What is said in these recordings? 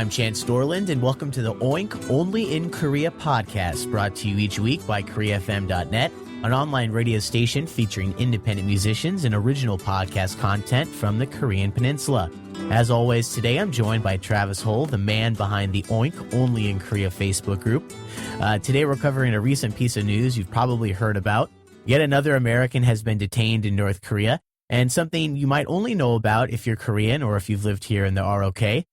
I'm Chance Dorland, and welcome to the Oink Only in Korea podcast, brought to you each week by KoreaFM.net, an online radio station featuring independent musicians and original podcast content from the Korean Peninsula. As always, today I'm joined by Travis Hull, the man behind the Oink Only in Korea Facebook group. Today we're covering a recent piece of news you've probably heard about. Yet another American has been detained in North Korea, and something you might only know about if you're Korean or if you've lived here in the ROK.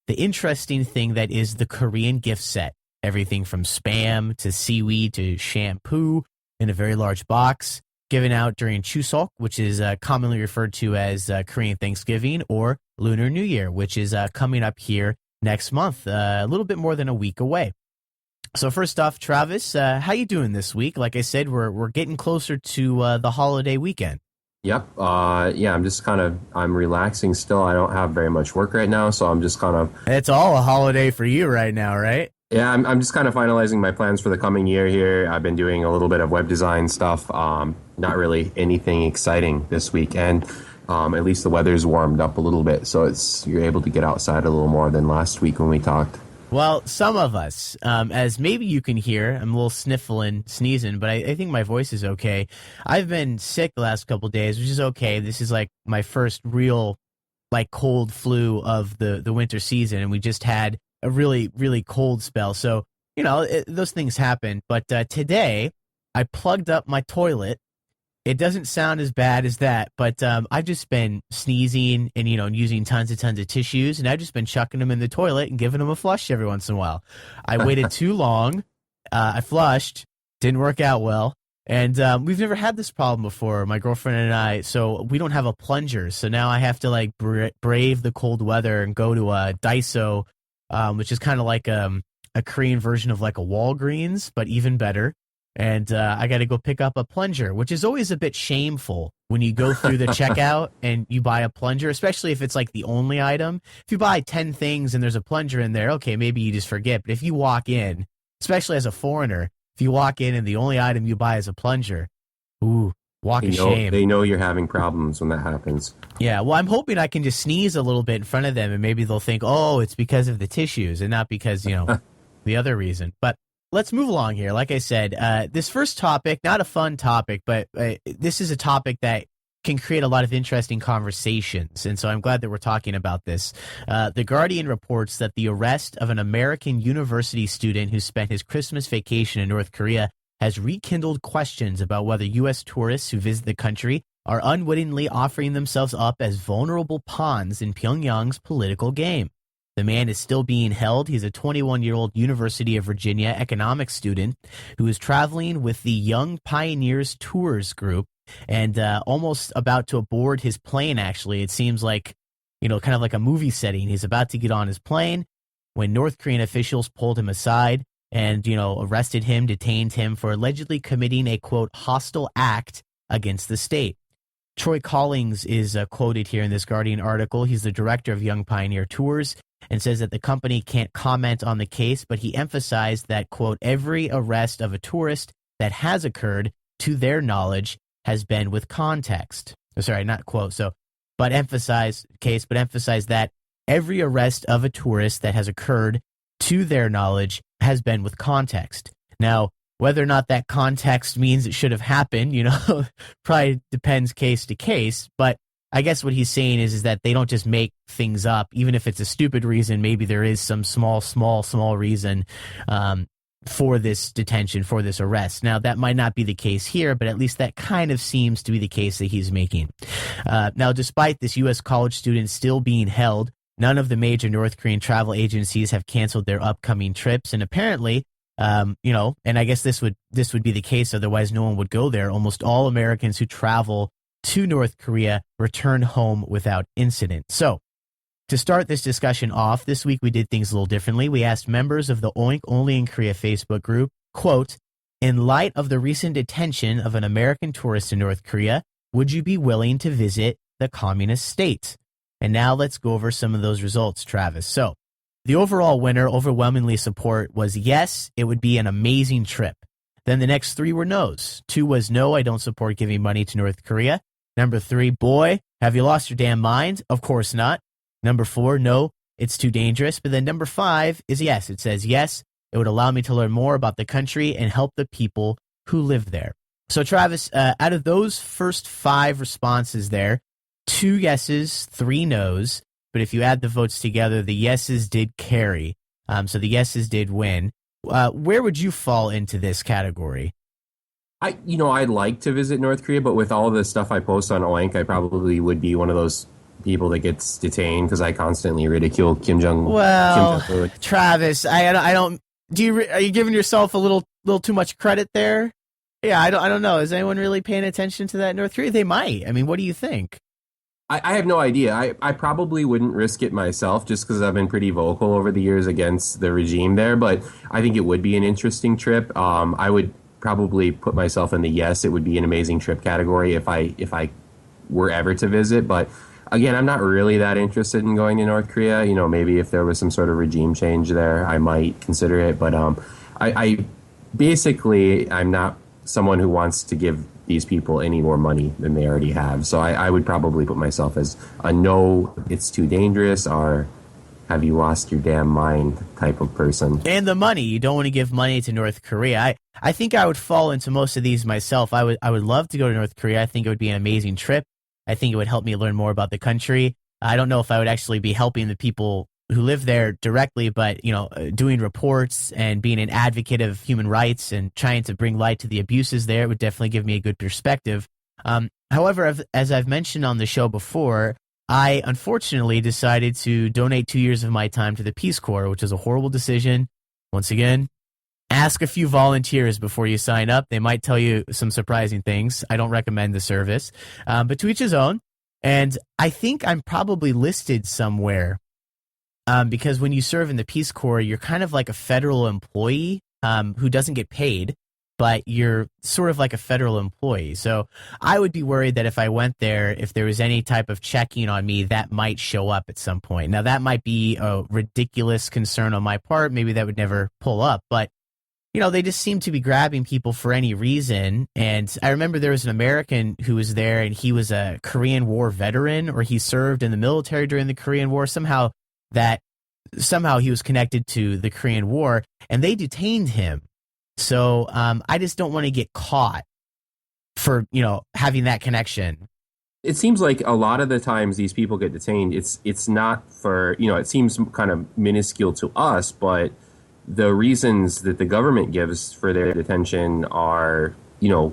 The interesting thing that is the Korean gift set. Everything from Spam to seaweed to shampoo in a very large box, given out during Chuseok, which is commonly referred to as Korean Thanksgiving, or Lunar New Year, which is coming up here next month, a little bit more than a week away. So first off, Travis, how you doing this week? Like I said, we're getting closer to the holiday weekend. Yep. I'm relaxing still. I don't have very much work right now, so I'm just kind of... It's all a holiday for you right now, right? Yeah, I'm just kind of finalizing my plans for the coming year here. I've been doing a little bit of web design stuff. Not really anything exciting this weekend. At least the weather's warmed up a little bit, so you're able to get outside a little more than last week when we talked. Well, some of us, as maybe you can hear, I'm a little sniffling, sneezing, but I think my voice is okay. I've been sick the last couple of days, which is okay. This is like my first real, like, cold flu of the winter season, and we just had a really, really cold spell. So, you know, those things happen. But today, I plugged up my toilet. It doesn't sound as bad as that, but I've just been sneezing and, using tons of tissues, and I've just been chucking them in the toilet and giving them a flush every once in a while. I waited too long. I flushed. Didn't work out well. And we've never had this problem before, my girlfriend and I, so we don't have a plunger. So now I have to, brave the cold weather and go to a Daiso, which is kind of like a Korean version of like a Walgreens, but even better. And I got to go pick up a plunger, which is always a bit shameful when you go through the checkout and you buy a plunger, especially if it's like the only item. If you buy 10 things and there's a plunger in there, okay, maybe you just forget. But if you walk in, especially as a foreigner, if you walk in and the only item you buy is a plunger, walk of shame. They know you're having problems when that happens. Yeah, well, I'm hoping I can just sneeze a little bit in front of them and maybe they'll think, oh, it's because of the tissues and not because, the other reason. But let's move along here. Like I said, this first topic, not a fun topic, but this is a topic that can create a lot of interesting conversations. And so I'm glad that we're talking about this. The Guardian reports that the arrest of an American university student who spent his Christmas vacation in North Korea has rekindled questions about whether U.S. tourists who visit the country are unwittingly offering themselves up as vulnerable pawns in Pyongyang's political game. The man is still being held. He's a 21-year-old University of Virginia economics student who is traveling with the Young Pioneers Tours group and almost about to board his plane, actually. It seems like, kind of like a movie setting. He's about to get on his plane when North Korean officials pulled him aside and, arrested him, detained him for allegedly committing a, quote, hostile act against the state. Troy Collings is quoted here in this Guardian article. He's the director of Young Pioneer Tours, and says that the company can't comment on the case, but he emphasized that, quote, every arrest of a tourist that has occurred, to their knowledge, has been with context. Sorry, not quote, but emphasize that every arrest of a tourist that has occurred, to their knowledge, has been with context. Now, whether or not that context means it should have happened, probably depends case to case, but I guess what he's saying is that they don't just make things up, even if it's a stupid reason. Maybe there is some small reason for this detention, for this arrest. Now, that might not be the case here, but at least that kind of seems to be the case that he's making. Now, despite this U.S. college student still being held, none of the major North Korean travel agencies have canceled their upcoming trips, and apparently, and I guess this would be the case, otherwise no one would go there. Almost all Americans who travel to North Korea return home without incident. So, to start this discussion off, this week we did things a little differently. We asked members of the Oink Only in Korea Facebook group, quote, in light of the recent detention of an American tourist in North Korea, would you be willing to visit the communist state? And now let's go over some of those results, Travis. So, the overall winner, overwhelmingly support, was yes, it would be an amazing trip. Then the next three were no's. 2 was no, I don't support giving money to North Korea. Number 3, boy, have you lost your damn mind? Of course not. Number 4, no, it's too dangerous. But then number 5 is yes. It says, yes, it would allow me to learn more about the country and help the people who live there. So, Travis, out of those first 5 responses there, 2 yeses, 3 nos. But if you add the votes together, the yeses did carry. So the yeses did win. Where would you fall into this category? I'd like to visit North Korea, but with all the stuff I post on Oink, I probably would be one of those people that gets detained because I constantly ridicule Kim Jong. Well, Kim Jong-un. Travis, I don't. Are you giving yourself a little too much credit there? Yeah, I don't know. Is anyone really paying attention to that in North Korea? They might. I mean, what do you think? I have no idea. I probably wouldn't risk it myself just because I've been pretty vocal over the years against the regime there, but I think it would be an interesting trip. I would probably put myself in the yes, it would be an amazing trip category if I were ever to visit. But again, I'm not really that interested in going to North Korea. Maybe if there was some sort of regime change there, I might consider it. But I basically, I'm not someone who wants to give these people any more money than they already have. So I would probably put myself as a no, it's too dangerous, or have you lost your damn mind type of person. And the money. You don't want to give money to North Korea. I think I would fall into most of these myself. I would love to go to North Korea. I think it would be an amazing trip. I think it would help me learn more about the country. I don't know if I would actually be helping the people who live there directly, but doing reports and being an advocate of human rights and trying to bring light to the abuses there would definitely give me a good perspective. However, as I've mentioned on the show before, I unfortunately decided to donate 2 years of my time to the Peace Corps, which is a horrible decision. Once again, ask a few volunteers before you sign up. They might tell you some surprising things. I don't recommend the service, but to each his own. And I think I'm probably listed somewhere because when you serve in the Peace Corps, you're kind of like a federal employee who doesn't get paid, but you're sort of like a federal employee. So I would be worried that if I went there, if there was any type of checking on me, that might show up at some point. Now, that might be a ridiculous concern on my part. Maybe that would never pull up, but they just seem to be grabbing people for any reason. And I remember there was an American who was there, and he was a Korean War veteran, or he served in the military during the Korean War. Somehow he was connected to the Korean War, and they detained him. So I just don't want to get caught for, having that connection. It seems like a lot of the times these people get detained, it's not for, it seems kind of minuscule to us, but the reasons that the government gives for their detention are,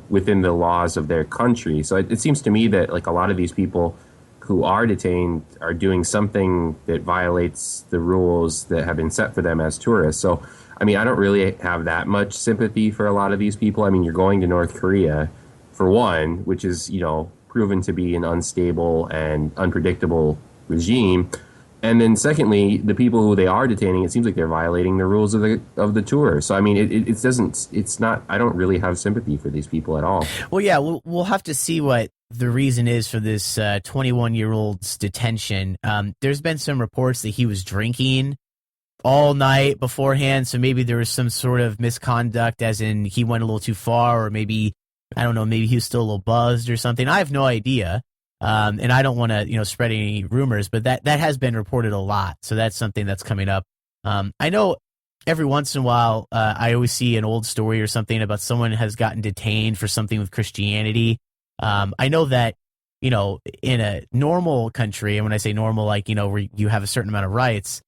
within the laws of their country. So it seems to me that like a lot of these people who are detained are doing something that violates the rules that have been set for them as tourists. So, I mean, I don't really have that much sympathy for a lot of these people. I mean, you're going to North Korea, for one, which is, proven to be an unstable and unpredictable regime. And then secondly, the people who they are detaining, it seems like they're violating the rules of the tour. So, I mean, it's not, I don't really have sympathy for these people at all. Well, yeah, we'll have to see what the reason is for this 21-year-old's detention. There's been some reports that he was drinking all night beforehand, so maybe there was some sort of misconduct, as in he went a little too far, or maybe, I don't know, maybe he was still a little buzzed or something. I have no idea, and I don't want to spread any rumors, but that has been reported a lot, so that's something that's coming up. I know every once in a while I always see an old story or something about someone has gotten detained for something with Christianity. I know that, in a normal country, and when I say normal, like, where you have a certain amount of rights,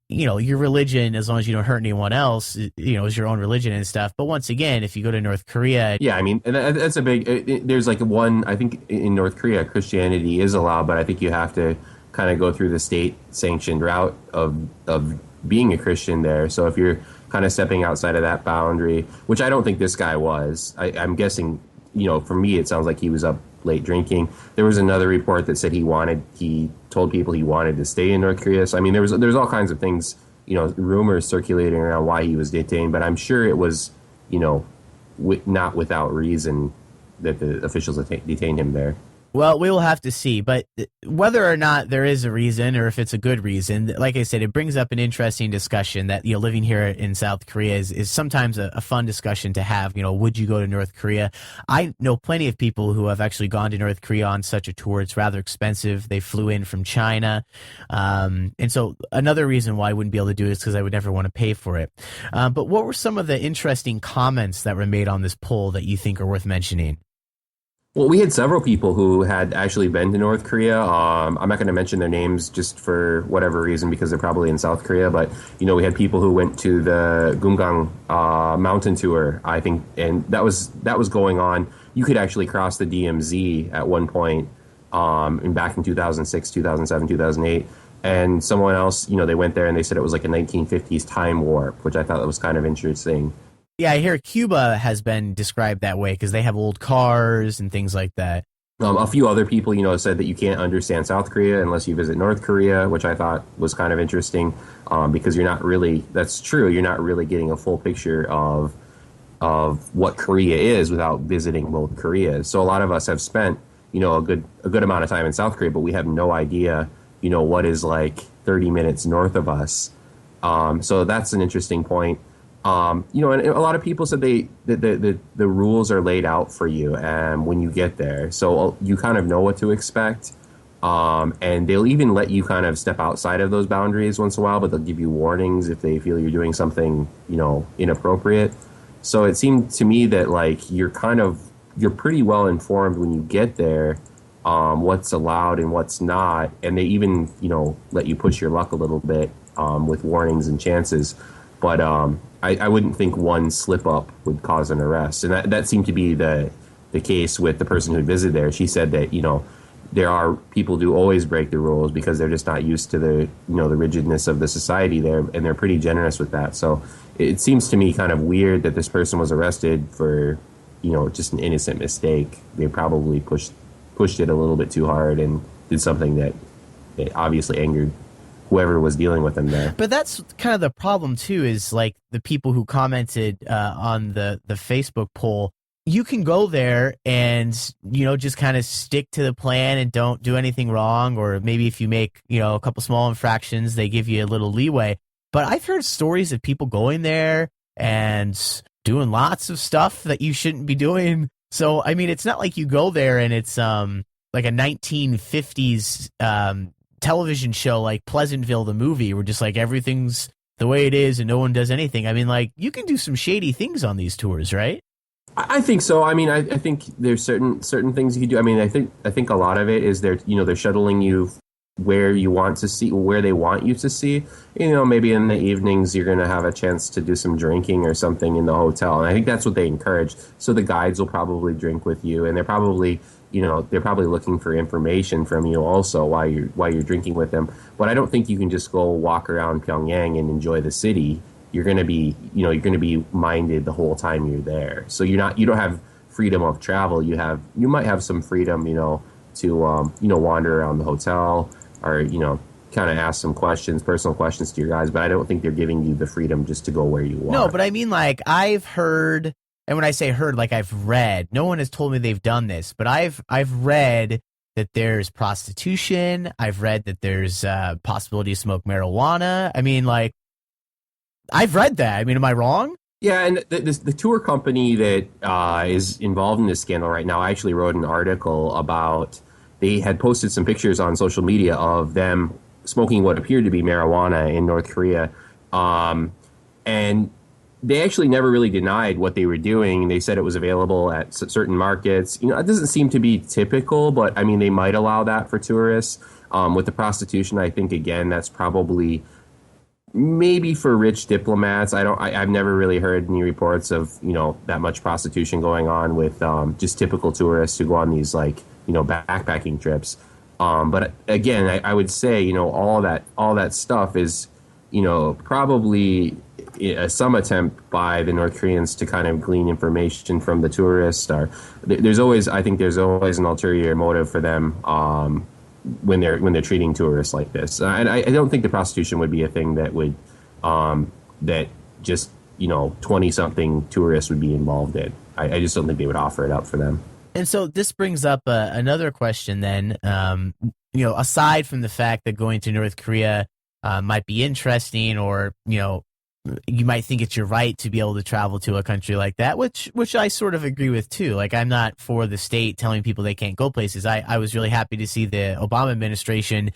your religion, as long as you don't hurt anyone else, is your own religion and stuff. But once again, if you go to North Korea... Yeah, I mean, that's a big... There's like I think in North Korea, Christianity is allowed, but I think you have to kind of go through the state-sanctioned route of being a Christian there. So if you're kind of stepping outside of that boundary, which I don't think this guy was, I'm guessing, for me, it sounds like he was up late drinking. There was another report that said he told people he wanted to stay in North Korea. So, I mean, there's all kinds of things, rumors circulating around why he was detained, but I'm sure it was, not without reason that the officials detained him there. Well, we will have to see, but whether or not there is a reason or if it's a good reason, like I said, it brings up an interesting discussion that, living here in South Korea is sometimes a fun discussion to have. Would you go to North Korea? I know plenty of people who have actually gone to North Korea on such a tour. It's rather expensive. They flew in from China. And so another reason why I wouldn't be able to do it is because I would never want to pay for it. But what were some of the interesting comments that were made on this poll that you think are worth mentioning? Well, we had several people who had actually been to North Korea. I'm not going to mention their names just for whatever reason because they're probably in South Korea. But we had people who went to the Gungang mountain tour, I think, and that was going on. You could actually cross the DMZ at one point, back in 2006, 2007, 2008. And someone else, they went there and they said it was like a 1950s time warp, which I thought was kind of interesting. Yeah, I hear Cuba has been described that way because they have old cars and things like that. A few other people, said that you can't understand South Korea unless you visit North Korea, which I thought was kind of interesting because that's true, you're not really getting a full picture of what Korea is without visiting both Koreas. So a lot of us have spent, a good amount of time in South Korea, but we have no idea, what is like 30 minutes north of us. So that's an interesting point. And a lot of people said the rules are laid out for you when you get there. So you kind of know what to expect. And they'll even let you kind of step outside of those boundaries once in a while, but they'll give you warnings if they feel you're doing something, inappropriate. So it seemed to me that like you're pretty well informed when you get there, what's allowed and what's not. And they even, let you push your luck a little bit, with warnings and chances. But I wouldn't think one slip up would cause an arrest. And that seemed to be the case with the person who visited there. She said that, there are people who always break the rules because they're just not used to the rigidness of the society there. And they're pretty generous with that. So it seems to me kind of weird that this person was arrested for, just an innocent mistake. They probably pushed it a little bit too hard and did something that obviously angered whoever was dealing with them there. But that's kind of the problem too, is like the people who commented on the Facebook poll. You can go there and, just kind of stick to the plan and don't do anything wrong. Or maybe if you make, a couple small infractions, they give you a little leeway. But I've heard stories of people going there and doing lots of stuff that you shouldn't be doing. So, I mean, it's not like you go there and it's like a 1950s television show like Pleasantville the movie where just like everything's the way it is and no one does anything. I mean, like, you can do some shady things on these tours, right? I think so. I mean, I think there's certain things you can do. I mean, I think a lot of it is they're shuttling you where you want to see, where they want you to see. Maybe in the evenings you're going to have a chance to do some drinking or something in the hotel. And I think that's what they encourage. So the guides will probably drink with you, and they're probably looking for information from you also while you're drinking with them. But I don't think you can just go walk around Pyongyang and enjoy the city. You're going to be minded the whole time you're there. So you don't have freedom of travel. You might have some freedom, to wander around the hotel or kind of ask some personal questions to your guys. But I don't think they're giving you the freedom just to go where you want. No, but I mean, like, I've heard. And when I say heard, like, I've read, no one has told me they've done this, but I've read that there's prostitution. I've read that there's possibility to smoke marijuana. I mean, like, I've read that. I mean, am I wrong? Yeah, and the tour company that is involved in this scandal right now, I actually wrote an article about, they had posted some pictures on social media of them smoking what appeared to be marijuana in North Korea. And they actually never really denied what they were doing. They said it was available at certain markets. It doesn't seem to be typical, but I mean, they might allow that for tourists. With the prostitution, I think, again, that's probably maybe for rich diplomats. I've never really heard any reports of, that much prostitution going on with just typical tourists who go on these backpacking trips. But again, I would say, all that stuff is, probably some attempt by the North Koreans to kind of glean information from the tourists. Or there's always an ulterior motive for them when they're treating tourists like this. And I don't think the prostitution would be a thing that would that just 20-something tourists would be involved in. I just don't think they would offer it up for them. And so this brings up another question then. Aside from the fact that going to North Korea might be interesting, or you might think it's your right to be able to travel to a country like that, which I sort of agree with too. Like, I'm not for the state telling people they can't go places. I was really happy to see the Obama administration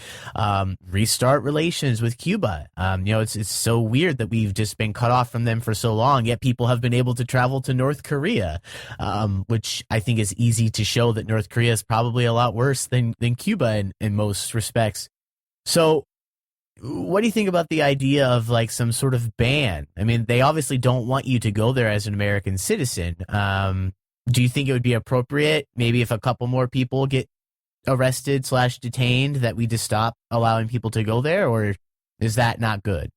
restart relations with Cuba. It's so weird that we've just been cut off from them for so long, yet people have been able to travel to North Korea, which I think is easy to show that North Korea is probably a lot worse than Cuba in most respects. So what do you think about the idea of like some sort of ban? I mean, they obviously don't want you to go there as an American citizen. Do you think it would be appropriate, maybe if a couple more people get arrested / detained, that we just stop allowing people to go there, or is that not good?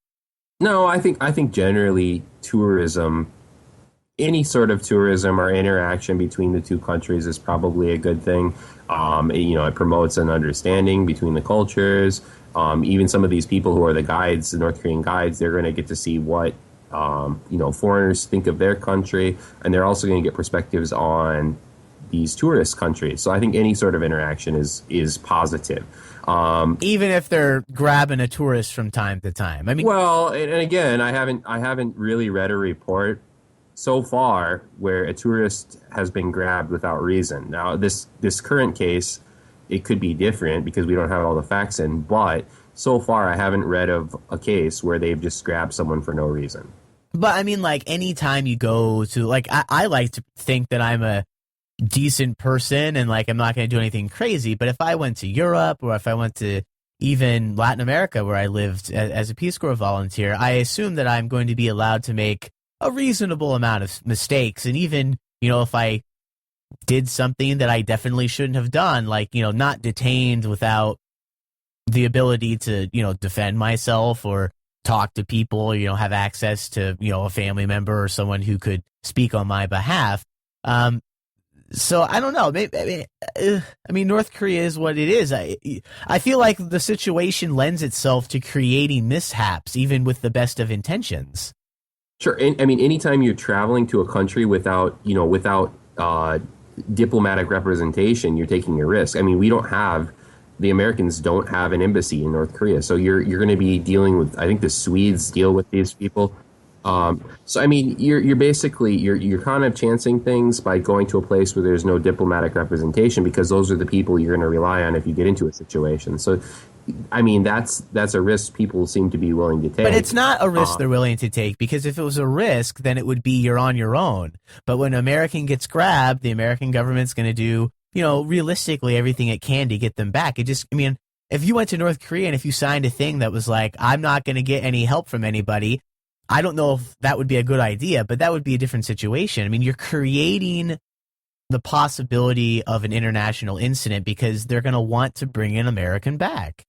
No, I think generally tourism, any sort of tourism or interaction between the two countries is probably a good thing. It promotes an understanding between the cultures. Even some of these people who are the guides, the North Korean guides, they're going to get to see what foreigners think of their country, and they're also going to get perspectives on these tourist countries. So I think any sort of interaction is positive. Even if they're grabbing a tourist from time to time. I mean, well, and again, I haven't really read a report so far where a tourist has been grabbed without reason. Now, this current case, it could be different because we don't have all the facts in, but so far I haven't read of a case where they've just grabbed someone for no reason. but I mean, like, anytime you go to, like, I like to think that I'm a decent person and like I'm not going to do anything crazy, but if I went to Europe, or if I went to even Latin America where I lived as a Peace Corps volunteer, I assume that I'm going to be allowed to make a reasonable amount of mistakes. And even, if I did something that I definitely shouldn't have done, like, not detained without the ability to, defend myself or talk to people, have access to, a family member or someone who could speak on my behalf. So I don't know. Maybe, North Korea is what it is. I feel like the situation lends itself to creating mishaps, even with the best of intentions. Sure. And, I mean, anytime you're traveling to a country without diplomatic representation, you're taking a risk. I mean, the Americans don't have an embassy in North Korea. So you're going to be dealing with, I think the Swedes deal with these people. So I mean, you're basically you're kind of chancing things by going to a place where there's no diplomatic representation, because those are the people you're going to rely on if you get into a situation. So, I mean, that's a risk people seem to be willing to take. But it's not a risk they're willing to take, because if it was a risk, then it would be you're on your own. But when an American gets grabbed, the American government's going to do, realistically everything it can to get them back. If you went to North Korea and if you signed a thing that was like, I'm not going to get any help from anybody, I don't know if that would be a good idea, but that would be a different situation. I mean, you're creating the possibility of an international incident because they're going to want to bring an American back.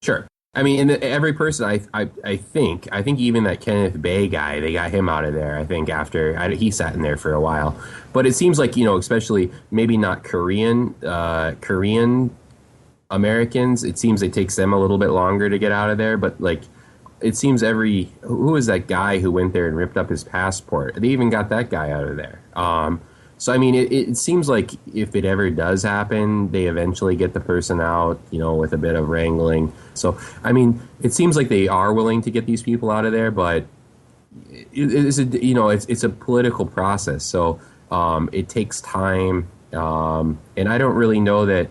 Sure. I mean, and every person, I think even that Kenneth Bay guy, they got him out of there, I think, after he sat in there for a while. But it seems like, especially maybe not Korean Americans, it seems it takes them a little bit longer to get out of there. But like, it seems who was that guy who went there and ripped up his passport? They even got that guy out of there. So, I mean, it seems like if it ever does happen, they eventually get the person out, with a bit of wrangling. So, I mean, it seems like they are willing to get these people out of there, but it's a political process. So, it takes time. And I don't really know that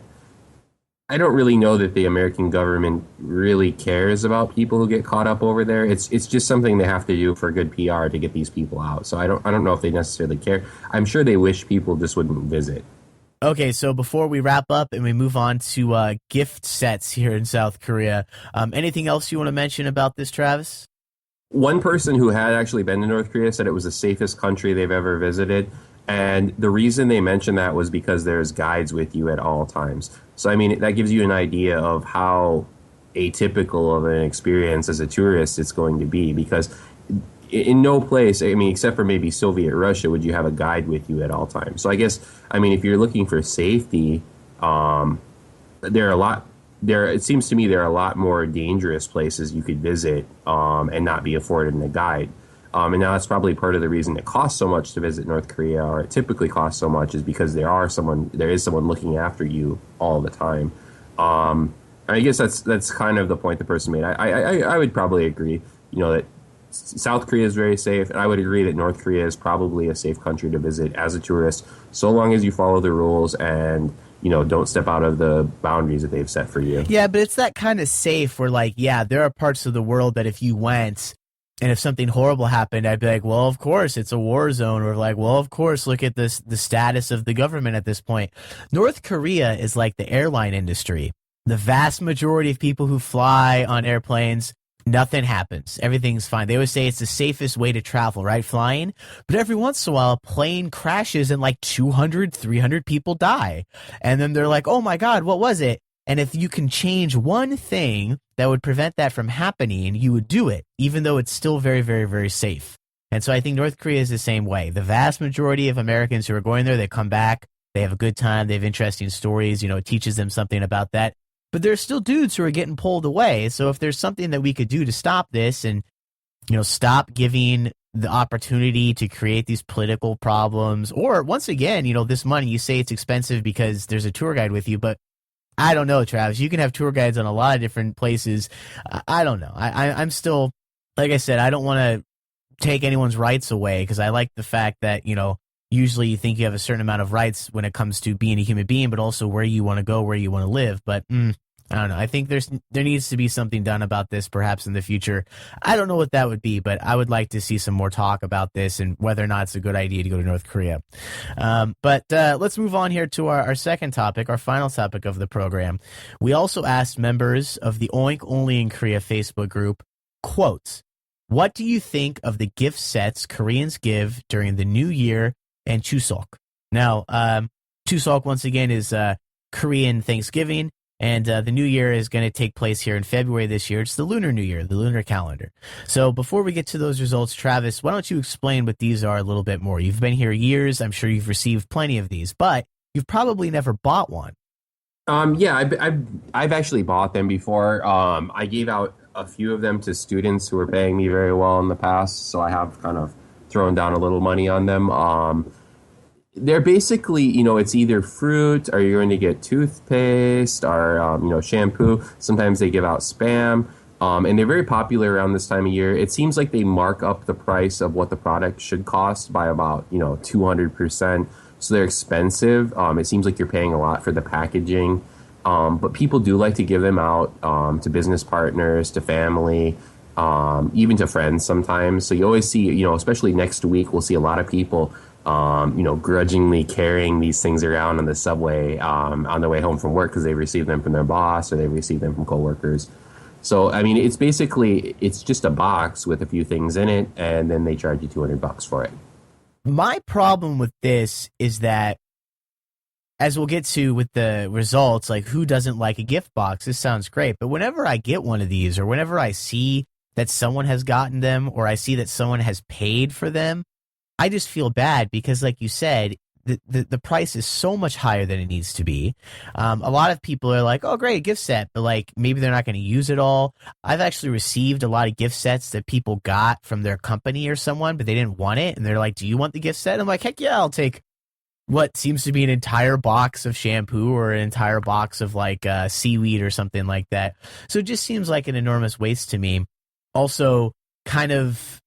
the American government really cares about people who get caught up over there. It's just something they have to do for good PR to get these people out. So I don't know if they necessarily care. I'm sure they wish people just wouldn't visit. Okay, so before we wrap up and we move on to gift sets here in South Korea, anything else you want to mention about this, Travis? One person who had actually been to North Korea said it was the safest country they've ever visited. And the reason they mentioned that was because there's guides with you at all times. So, I mean, that gives you an idea of how atypical of an experience as a tourist it's going to be. Because in no place, I mean, except for maybe Soviet Russia, would you have a guide with you at all times. So I guess, I mean, if you're looking for safety, it seems to me there are a lot more dangerous places you could visit and not be afforded a guide. And now that's probably part of the reason it costs so much to visit North Korea, or it typically costs so much, is because there is someone looking after you all the time. I guess that's kind of the point the person made. I would probably agree, that South Korea is very safe, and I would agree that North Korea is probably a safe country to visit as a tourist, so long as you follow the rules and don't step out of the boundaries that they've set for you. Yeah, but it's that kind of safe where, like, yeah, there are parts of the world that if you went and if something horrible happened, I'd be like, well, of course, it's a war zone. Or like, well, of course, look at the status of the government at this point. North Korea is like the airline industry. The vast majority of people who fly on airplanes, nothing happens. Everything's fine. They always say it's the safest way to travel, right? Flying. But every once in a while, a plane crashes and like 200, 300 people die. And then they're like, oh my God, what was it? And if you can change one thing that would prevent that from happening, you would do it, even though it's still very, very, very safe. And so I think North Korea is the same way. The vast majority of Americans who are going there, they come back, they have a good time, they have interesting stories, it teaches them something about that. But there's still dudes who are getting pulled away. So if there's something that we could do to stop this and, stop giving the opportunity to create these political problems, or once again, this money, you say it's expensive because there's a tour guide with you, but I don't know, Travis. You can have tour guides on a lot of different places. I don't know. I'm still, like I said, I don't want to take anyone's rights away because I like the fact that, usually you think you have a certain amount of rights when it comes to being a human being, but also where you want to go, where you want to live. But I don't know. I think there needs to be something done about this perhaps in the future. I don't know what that would be, but I would like to see some more talk about this and whether or not it's a good idea to go to North Korea. But let's move on here to our second topic, our final topic of the program. We also asked members of the Oink Only in Korea Facebook group, quotes, what do you think of the gift sets Koreans give during the New Year and Chuseok? Now, Chuseok, once again, is Korean Thanksgiving. And the new year is going to take place here in February this year. It's the Lunar New Year, the lunar calendar. So before we get to those results, Travis, why don't you explain what these are a little bit more? You've been here years. I'm sure you've received plenty of these, but you've probably never bought one. Yeah, I've actually bought them before. I gave out a few of them to students who were paying me very well in the past, so I have kind of thrown down a little money on them. They're basically, it's either fruit, or you're going to get toothpaste, or, shampoo. Sometimes they give out Spam. And they're very popular around this time of year. It seems like they mark up the price of what the product should cost by about, 200%. So they're expensive. It seems like you're paying a lot for the packaging. But people do like to give them out to business partners, to family, even to friends sometimes. So you always see, especially next week, we'll see a lot of people grudgingly carrying these things around on the subway on their way home from work because they received them from their boss or they received them from coworkers. So, I mean, it's just a box with a few things in it, and then they charge you $200 for it. My problem with this is that, as we'll get to with the results, like, who doesn't like a gift box? This sounds great. But whenever I get one of these, or whenever I see that someone has gotten them, or I see that someone has paid for them, I just feel bad because, like you said, the price is so much higher than it needs to be. A lot of people are like, oh, great, a gift set, but like maybe they're not going to use it all. I've actually received a lot of gift sets that people got from their company or someone, but they didn't want it. And they're like, do you want the gift set? I'm like, heck yeah, I'll take what seems to be an entire box of shampoo or an entire box of like seaweed or something like that. So it just seems like an enormous waste to me. Also, kind of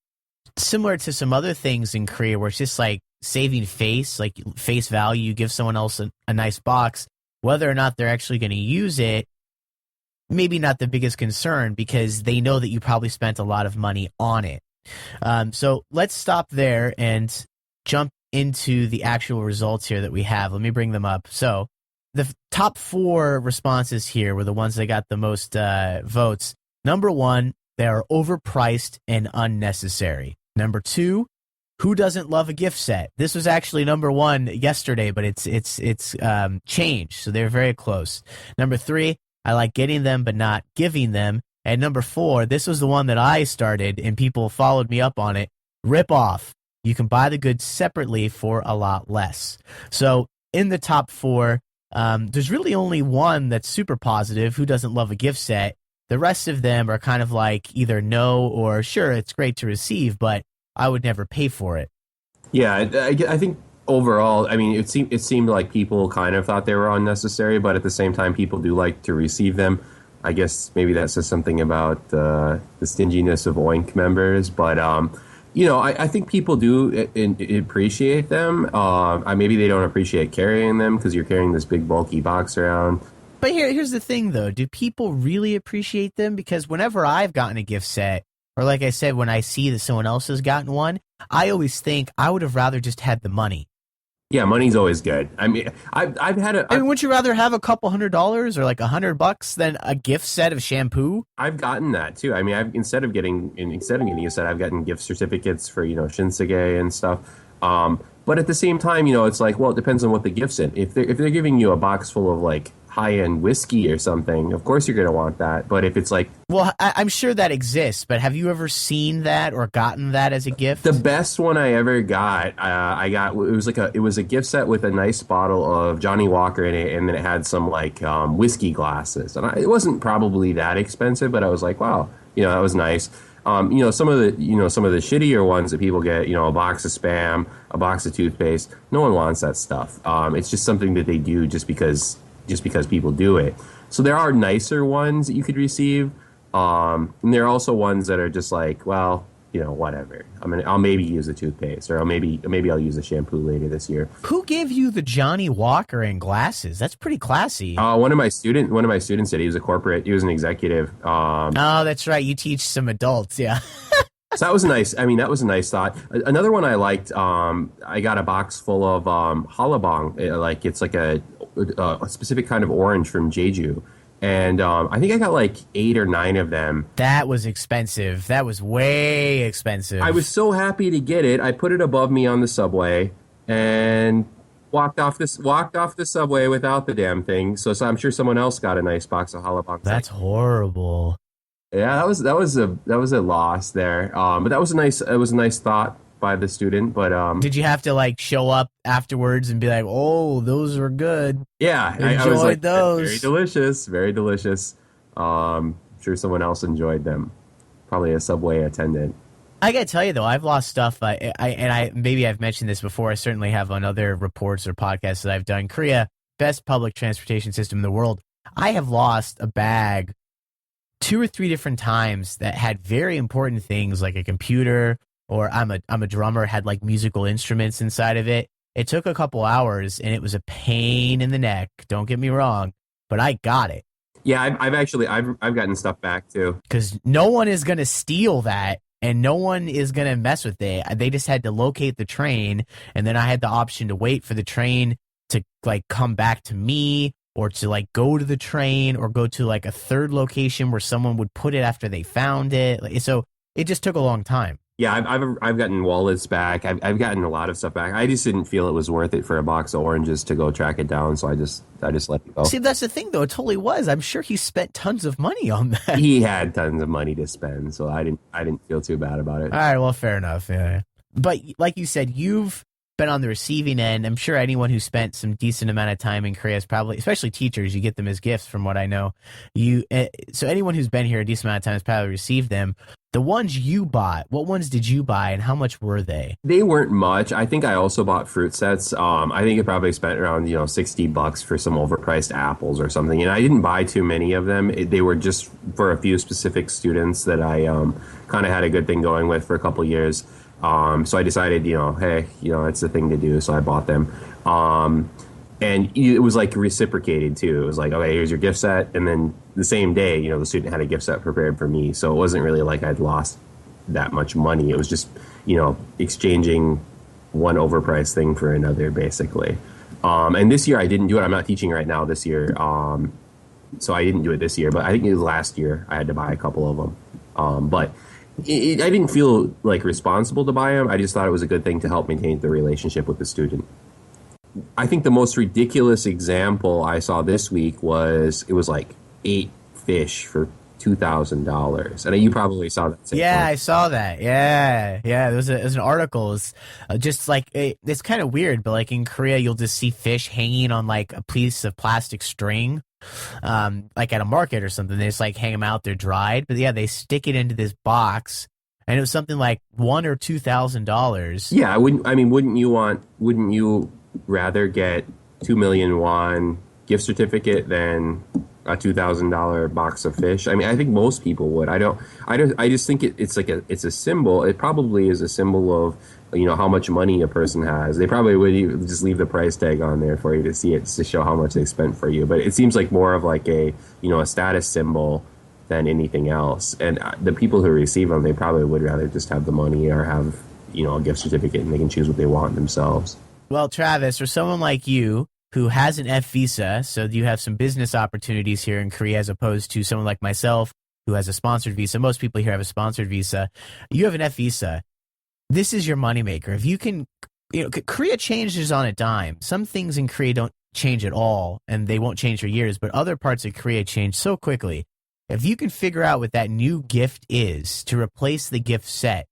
similar to some other things in Korea where it's just like saving face, like face value. You give someone else a nice box, whether or not they're actually going to use it, maybe not the biggest concern because they know that you probably spent a lot of money on it. So let's stop there and jump into the actual results here that we have. Let me bring them up. So the top 4 responses here were the ones that got the most votes. Number 1, they are overpriced and unnecessary. Number 2, who doesn't love a gift set? This was actually number 1 yesterday, but it's changed, so they're very close. Number 3, I like getting them but not giving them. And number 4, this was the one that I started, and people followed me up on it. Rip off. You can buy the goods separately for a lot less. So in the top 4, there's really only one that's super positive. Who doesn't love a gift set? The rest of them are kind of like either no or sure, it's great to receive, but I would never pay for it. Yeah, I think overall, I mean, it seemed like people kind of thought they were unnecessary, but at the same time, people do like to receive them. I guess maybe that says something about the stinginess of Oink members, but I think people do appreciate them. Maybe they don't appreciate carrying them because you're carrying this big bulky box around. But here's the thing, though. Do people really appreciate them? Because whenever I've gotten a gift set, or like I said, when I see that someone else has gotten one, I always think I would have rather just had the money. Yeah, money's always good. I mean, I've had a. I mean, wouldn't you rather have a couple $100 or like $100 than a gift set of shampoo? I've gotten that too. I mean, instead of getting a set, I've gotten gift certificates for Shinsegae and stuff. But at the same time, it's like, well, it depends on what the gift's in. If they're giving you a box full of like high-end whiskey or something, of course you're going to want that. But if it's like... Well, I'm sure that exists, but have you ever seen that or gotten that as a gift? The best one I ever got, it was a gift set with a nice bottle of Johnny Walker in it, and then it had some like whiskey glasses. And it wasn't probably that expensive, but I was like, wow, that was nice. Some of the shittier ones that people get, a box of Spam, a box of toothpaste, no one wants that stuff. It's just something that they do just because people do it. So there are nicer ones that you could receive. And there are also ones that are just like, well, whatever. I'll maybe use a toothpaste, or maybe I'll use a shampoo later this year. Who gave you the Johnny Walker and glasses? That's pretty classy. One of my students said he was an executive. Oh, that's right. You teach some adults, yeah. So that was nice. I mean, that was a nice thought. Another one I liked, I got a box full of Hallabong. It's like a specific kind of orange from Jeju. And I think I got like 8 or 9 of them. That was expensive. That was way expensive. I was so happy to get it. I put it above me on the subway and walked off the subway without the damn thing. So I'm sure someone else got a nice box of Hallabong. That's horrible. Yeah, that was a loss there. But it was a nice thought by the student. But did you have to like show up afterwards and be like, "Oh, those were good"? Yeah, I was like, those. Very delicious, very delicious. I'm sure someone else enjoyed them. Probably a subway attendant. I gotta tell you though, I've lost stuff. Maybe I've mentioned this before. I certainly have on other reports or podcasts that I've done. Korea, best public transportation system in the world. I have lost a bag 2 or 3 different times that had very important things like a computer, or I'm a drummer, had like musical instruments inside of it. It took a couple hours and it was a pain in the neck. Don't get me wrong, but I got it. Yeah, I've gotten stuff back too. Because no one is gonna steal that, and no one is gonna mess with it. They just had to locate the train, and then I had the option to wait for the train to like come back to me, or to like go to the train, or go to like a third location where someone would put it after they found it. So it just took a long time. Yeah, I've gotten wallets back. I've gotten a lot of stuff back. I just didn't feel it was worth it for a box of oranges to go track it down, so I just let it go. See, that's the thing, though. It totally was. I'm sure he spent tons of money on that. He had tons of money to spend, so I didn't feel too bad about it. All right, well, fair enough. Yeah, but like you said, you've been on the receiving end. I'm sure anyone who spent some decent amount of time in Korea is probably, especially teachers, you get them as gifts, from what I know. So anyone who's been here a decent amount of time has probably received them. The ones you bought, what ones did you buy, and how much were they? They weren't much. I think I also bought fruit sets. I think I probably spent around $60 for some overpriced apples or something. And I didn't buy too many of them. They were just for a few specific students that I kind of had a good thing going with for a couple years. So I decided, hey, it's the thing to do. So I bought them. And it was like reciprocated too. It was like, okay, here's your gift set. And then the same day, the student had a gift set prepared for me. So it wasn't really like I'd lost that much money. It was just, exchanging one overpriced thing for another, basically. And this year I didn't do it. I'm not teaching right now this year. So I didn't do it this year, but I think it was last year I had to buy a couple of them. But I didn't feel like responsible to buy them. I just thought it was a good thing to help maintain the relationship with the student. I think the most ridiculous example I saw this week was like 8 fish for $2,000, and you probably saw that. Yeah, one. I saw that. Yeah. There was an article. It's just like it's kind of weird, but like in Korea, you'll just see fish hanging on like a piece of plastic string, like at a market or something. They just like hang them out. They're dried, but yeah, they stick it into this box. and it was something like $1,000 or $2,000. Yeah, I wouldn't. I mean, Wouldn't you rather get 2 million won gift certificate than a $2,000 box of fish? I mean, I think most people would. I don't. I just think it's like it's a symbol. It probably is a symbol of how much money a person has. They probably would just leave the price tag on there for you to see it, to show how much they spent for you. But it seems like more of like a status symbol than anything else. And the people who receive them, they probably would rather just have the money or have a gift certificate, and they can choose what they want themselves. Well, Travis, for someone like you who has an F visa, so you have some business opportunities here in Korea as opposed to someone like myself who has a sponsored visa. Most people here have a sponsored visa. You have an F visa. This is your moneymaker. If you can, Korea changes on a dime. Some things in Korea don't change at all, and they won't change for years, but other parts of Korea change so quickly. If you can figure out what that new gift is to replace the gift set,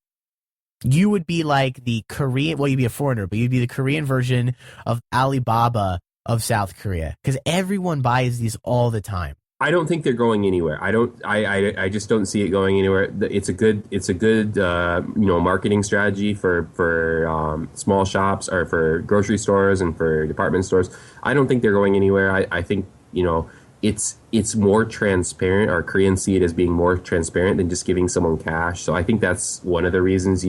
you would be like the Korean, well, you'd be a foreigner, but you'd be the Korean version of Alibaba of South Korea, because everyone buys these all the time. I don't think they're going anywhere. I just don't see it going anywhere. It's a good marketing strategy for small shops or for grocery stores and for department stores. I don't think they're going anywhere. I think it's more transparent, or Koreans see it as being more transparent than just giving someone cash. So I think that's one of the reasons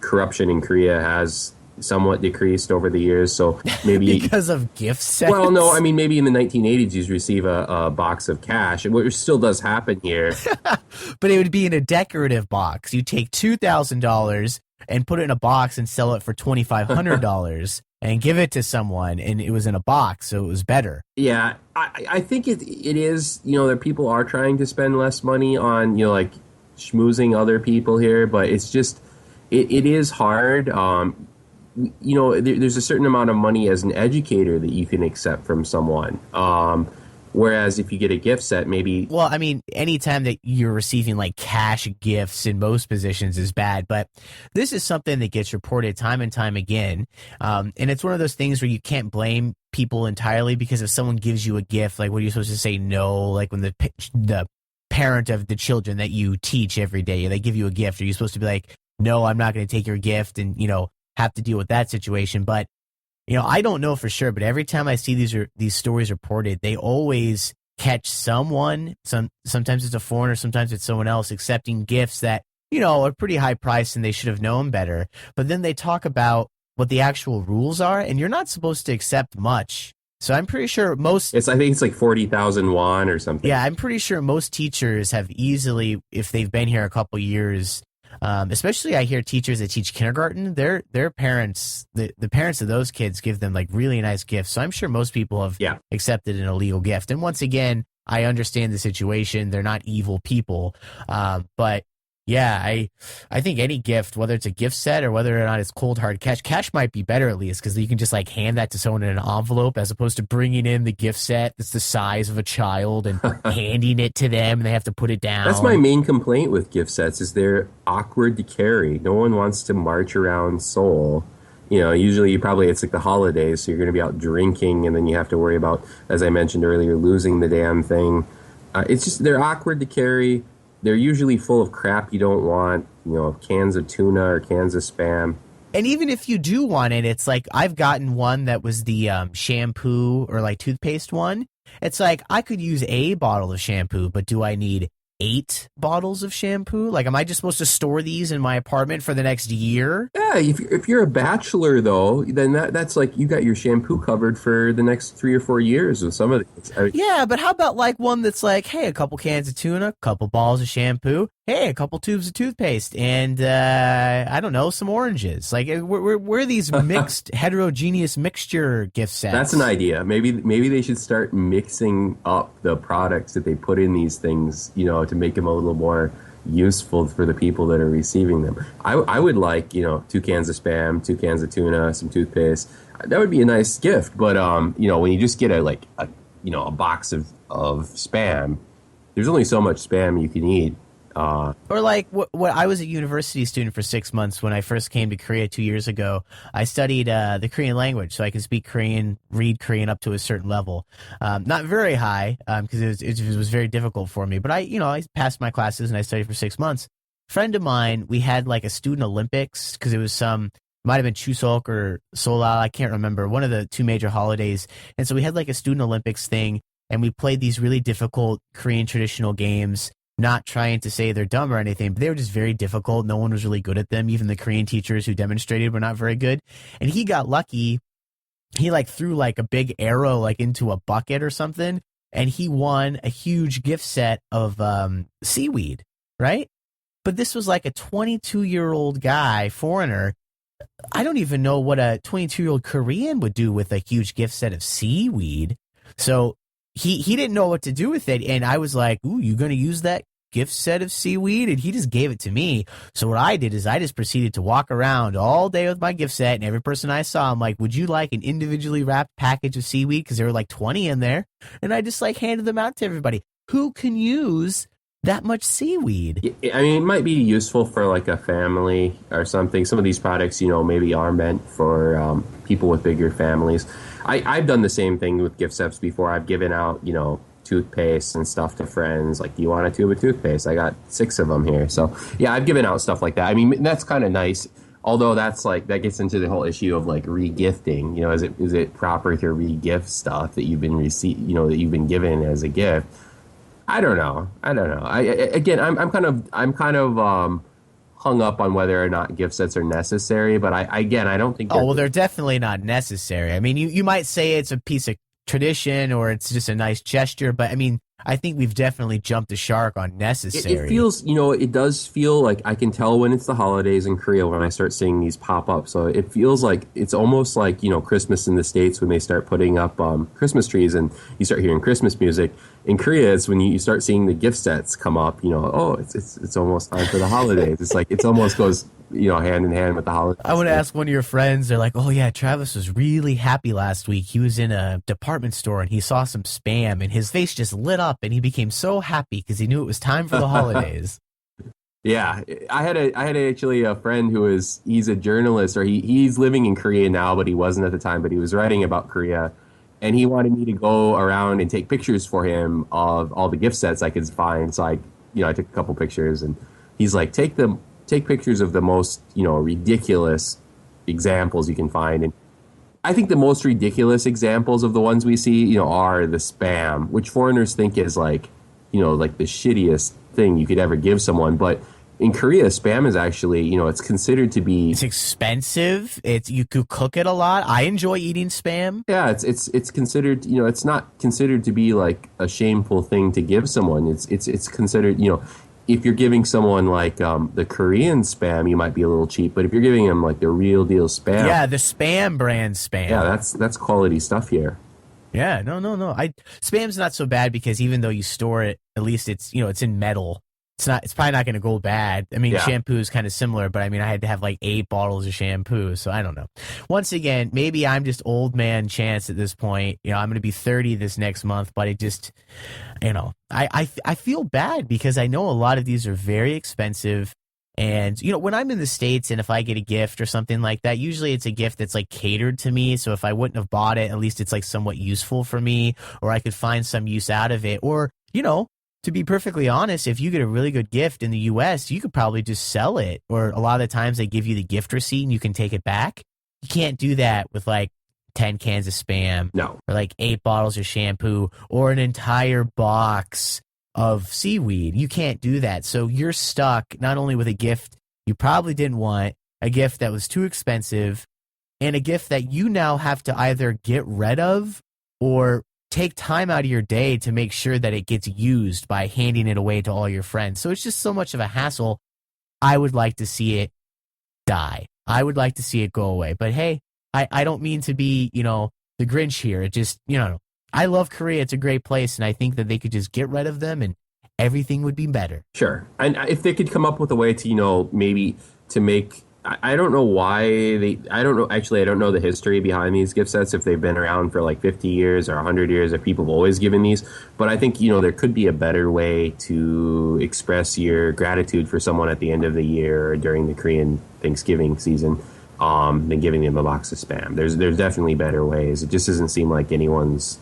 corruption in Korea has somewhat decreased over the years. So maybe because of gift sets. Well, no, I mean, maybe in the 1980s you'd receive a box of cash, which still does happen here. But it would be in a decorative box. You take $2,000 and put it in a box and sell it for $2,500 and give it to someone, and it was in a box, so it was better. Yeah, I think it is. That people are trying to spend less money on like schmoozing other people here, but it's just it is hard. There's a certain amount of money as an educator that you can accept from someone. Whereas if you get a gift set, maybe... Well, I mean, anytime that you're receiving like cash gifts in most positions is bad, but this is something that gets reported time and time again. And it's one of those things where you can't blame people entirely, because if someone gives you a gift, like, what are you supposed to say no? Like when the parent of the children that you teach every day, they give you a gift, are you supposed to be like, no, I'm not going to take your gift, and, have to deal with that situation? But I don't know for sure, but every time I see these stories reported, they always catch someone. Sometimes it's a foreigner, sometimes it's someone else accepting gifts that are pretty high priced and they should have known better. But then they talk about what the actual rules are, and you're not supposed to accept much. So I'm pretty sure I think it's like 40,000 won or something. Yeah, I'm pretty sure most teachers have easily, if they've been here a couple years. Especially I hear teachers that teach kindergarten, their parents, the parents of those kids give them like really nice gifts. So I'm sure most people have accepted an illegal gift. And once again, I understand the situation. They're not evil people. But yeah, I think any gift, whether it's a gift set or whether or not it's cold hard cash might be better, at least, because you can just like hand that to someone in an envelope, as opposed to bringing in the gift set that's the size of a child and handing it to them, and they have to put it down. That's my main complaint with gift sets, is they're awkward to carry. No one wants to march around Seoul. Usually it's like the holidays, so you're going to be out drinking, and then you have to worry about, as I mentioned earlier, losing the damn thing. It's just, they're awkward to carry. They're usually full of crap you don't want, cans of tuna or cans of Spam. And even if you do want it, it's like, I've gotten one that was the shampoo or like toothpaste one. It's like, I could use a bottle of shampoo, but do I need 8 bottles of shampoo? Like, am I just supposed to store these in my apartment for the next year? Yeah, if you're a bachelor, though, then that's like you got your shampoo covered for the next 3 or 4 years with some of these. Yeah, but how about like one that's like, hey, a couple cans of tuna, a couple balls of shampoo, hey, a couple tubes of toothpaste, and I don't know, some oranges. Like, we're these mixed, heterogeneous mixture gift sets. That's an idea. Maybe they should start mixing up the products that they put in these things, to make them a little more useful for the people that are receiving them. I would like, 2 cans of Spam, 2 cans of tuna, some toothpaste. That would be a nice gift. But when you just get a box of Spam, there's only so much Spam you can eat. Or like what I was a university student for 6 months when I first came to Korea 2 years ago. I studied the Korean language, so I could speak Korean, read Korean up to a certain level. Not very high, because it was very difficult for me. But I passed my classes and I studied for 6 months. friend of mine, we had like a student Olympics because it was might have been Chuseok or Solal, I can't remember, one of the two major holidays. And so we had like a student Olympics thing, and we played these really difficult Korean traditional games, not trying to say they're dumb or anything, but they were just very difficult. No one was really good at them. Even the Korean teachers who demonstrated were not very good. And he got lucky. He like threw like a big arrow like into a bucket or something, and he won a huge gift set of seaweed, right? But this was like a 22-year-old guy, foreigner. I don't even know what a 22-year-old Korean would do with a huge gift set of seaweed. So he didn't know what to do with it. And I was like, ooh, you going to use that gift set of seaweed? And he just gave it to me. So what I did is I just proceeded to walk around all day with my gift set. And every person I saw, I'm like, would you like an individually wrapped package of seaweed? Because there were like 20 in there. And I just like handed them out to everybody. Who can use that much seaweed? I mean, it might be useful for like a family or something. Some of these products, maybe are meant for people with bigger families. I've done the same thing with gift sets before. I've given out, toothpaste and stuff to friends. Like, do you want a tube of toothpaste? I got 6 of them here. So yeah, I've given out stuff like that. I mean, that's kind of nice. Although that gets into the whole issue of like re-gifting. Is it proper to re-gift stuff that you've been that you've been given as a gift? I don't know. I'm kind of hung up on whether or not gift sets are necessary. But I don't think. They're definitely not necessary. I mean, you might say it's a piece of tradition or it's just a nice gesture, but I mean, I think we've definitely jumped the shark on necessary. It feels, it does feel like I can tell when it's the holidays in Korea when I start seeing these pop up. So it feels like it's almost like, Christmas in the States when they start putting up Christmas trees and you start hearing Christmas music. In Korea, it's when you start seeing the gift sets come up, it's almost time for the holidays. It's like, it almost goes, hand in hand with the holidays. I want to ask one of your friends, they're like, oh yeah, Travis was really happy last week. He was in a department store and he saw some Spam and his face just lit up and he became so happy because he knew it was time for the holidays. Yeah, I had actually a friend he's a journalist, or he's living in Korea now, but he wasn't at the time, but he was writing about Korea. And he wanted me to go around and take pictures for him of all the gift sets I could find. So I took a couple pictures, and he's like, take pictures of the most, ridiculous examples you can find. And I think the most ridiculous examples of the ones we see, are the Spam, which foreigners think is like, like the shittiest thing you could ever give someone. But in Korea, Spam is actually, it's considered to be... It's expensive. You could cook it a lot. I enjoy eating Spam. Yeah, it's considered, it's not considered to be like a shameful thing to give someone. It's considered, if you're giving someone like the Korean Spam, you might be a little cheap. But if you're giving them like the real deal Spam... Yeah, the Spam brand Spam. Yeah, that's quality stuff here. Yeah, no. Spam's not so bad because even though you store it, at least it's, it's in metal. It's probably not going to go bad. I mean, yeah. Shampoo is kind of similar, but I mean, I had to have like 8 bottles of shampoo, so I don't know. Once again, maybe I'm just old man Chance at this point. I'm going to be 30 this next month, but it just, I feel bad because I know a lot of these are very expensive. And, when I'm in the States and if I get a gift or something like that, usually it's a gift that's like catered to me. So if I wouldn't have bought it, at least it's like somewhat useful for me, or I could find some use out of it. Or, to be perfectly honest, if you get a really good gift in the U.S., you could probably just sell it. Or a lot of the times they give you the gift receipt and you can take it back. You can't do that with like 10 cans of Spam. No. Or like 8 bottles of shampoo or an entire box of seaweed. You can't do that. So you're stuck not only with a gift you probably didn't want, a gift that was too expensive, and a gift that you now have to either get rid of or take time out of your day to make sure that it gets used by handing it away to all your friends. So it's just so much of a hassle. I would like to see it die. I would like to see it go away. But hey, I don't mean to be, the Grinch here. It just, I love Korea. It's a great place. And I think that they could just get rid of them and everything would be better. Sure. And if they could come up with a way to, maybe to make, I don't know why I don't know the history behind these gift sets, if they've been around for like 50 years or 100 years, if people have always given these. But I think, there could be a better way to express your gratitude for someone at the end of the year or during the Korean Thanksgiving season than giving them a box of Spam. There's definitely better ways. It just doesn't seem like anyone's,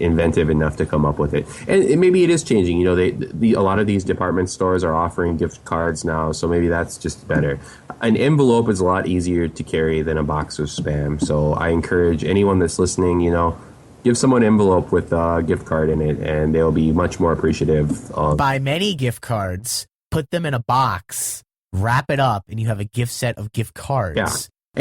inventive enough to come up with it. And maybe it is changing. You know, a lot of these department stores are offering gift cards now, so maybe that's just better. An envelope is a lot easier to carry than a box of Spam. So I encourage anyone that's listening, you know, give someone an envelope with a gift card in it, and they'll be much more appreciative of. Buy many gift cards, put them in a box, wrap it up, and you have a gift set of gift cards. Yeah.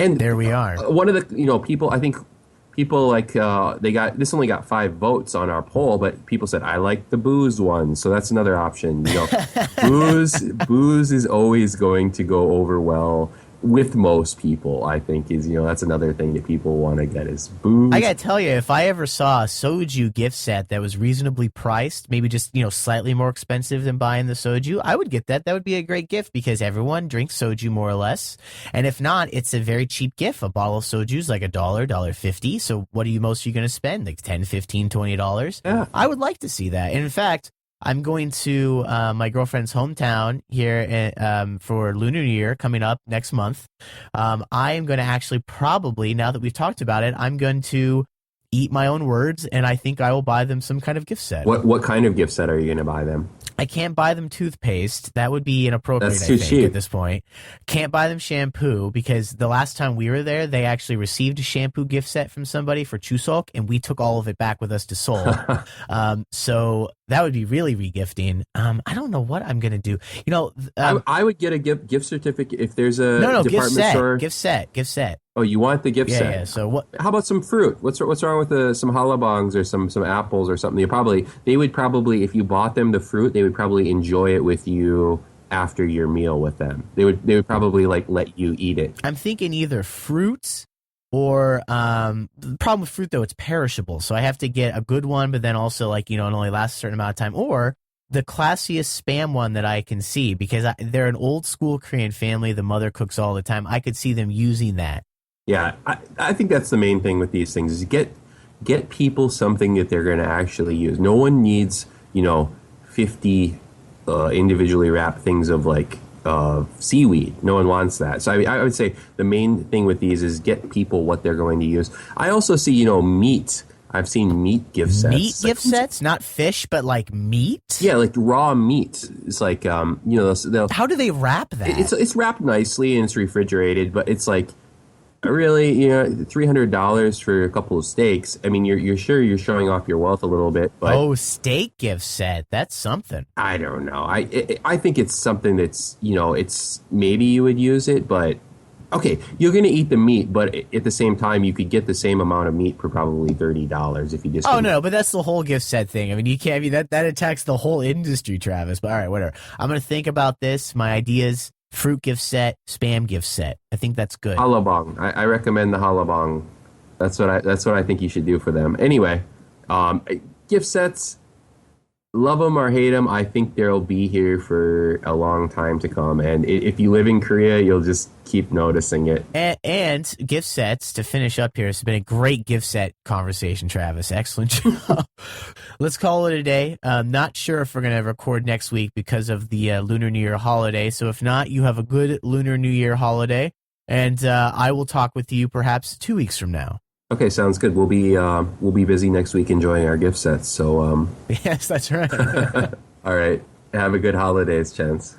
And there we are. One of the, you know, people like this only got 5 votes on our poll, but people said I like the booze one, so that's another option. You know, booze is always going to go over well with most people. I think is, you know, that's another thing that people want to get is booze. I gotta tell you, if I ever saw a soju gift set that was reasonably priced, maybe just, you know, slightly more expensive than buying the soju, I would get that. That would be a great gift because everyone drinks soju more or less. And if not, it's a very cheap gift. A bottle of soju is like $1.50. So what are you going to spend? Like $10, $15, $20? Yeah. I would like to see that. And in fact, I'm going to my girlfriend's hometown here for Lunar New Year coming up next month. I am going to actually probably, now that we've talked about it, I'm going to eat my own words, and I think I will buy them some kind of gift set. What kind of gift set are you going to buy them? I can't buy them toothpaste. That would be inappropriate, That's too I think, cheap at this point. Can't buy them shampoo because the last time we were there, they actually received a shampoo gift set from somebody for Chuseok, and we took all of it back with us to Seoul. So that would be really regifting. I don't know what I'm going to do. You know, I would get a gift certificate if there's a department store. Gift set. Oh, you want the gift set? Yeah. So what? How about some fruit? What's wrong with some halabongs or some apples or something? They would probably, if you bought them the fruit, they would probably enjoy it with you after your meal with them. They would probably like let you eat it. I'm thinking either fruits or the problem with fruit though, it's perishable. So I have to get a good one, but then also like, you know, it only lasts a certain amount of time, or the classiest Spam one that I can see because they're an old school Korean family. The mother cooks all the time. I could see them using that. Yeah, I think that's the main thing with these things is get people something that they're going to actually use. No one needs, you know, 50 individually wrapped things of like seaweed. No one wants that. So I would say the main thing with these is get people what they're going to use. I also see, you know, meat. I've seen meat gift sets. Meat gift sets? Not fish, but like meat? Yeah, like raw meat. It's like, you know, they'll... How do they wrap that? It's wrapped nicely and it's refrigerated, but it's like, really, you know, $300 for a couple of steaks. I mean, you're sure you're showing off your wealth a little bit, but steak gift set. That's something. I don't know. I think it's something that's, you know, it's maybe you would use it, but okay, you're going to eat the meat, but at the same time, you could get the same amount of meat for probably $30 if you just. Oh no, but that's the whole gift set thing. I mean, you can't. I mean, that attacks the whole industry, Travis. But all right, whatever. I'm going to think about this. My ideas. Fruit gift set, Spam gift set. I think that's good. Halabong. I recommend the halabong. That's what I think you should do for them. Anyway, gift sets, love them or hate them, I think they'll be here for a long time to come. And if you live in Korea, you'll just keep noticing it. And gift sets, to finish up here, it's been a great gift set conversation, Travis. Excellent job. Let's call it a day. Not sure if we're going to record next week because of the Lunar New Year holiday. So if not, you have a good Lunar New Year holiday. And I will talk with you perhaps 2 weeks from now. Okay, sounds good. We'll be busy next week enjoying our gift sets. So yes, that's right. all right. Have a good holidays, Chance.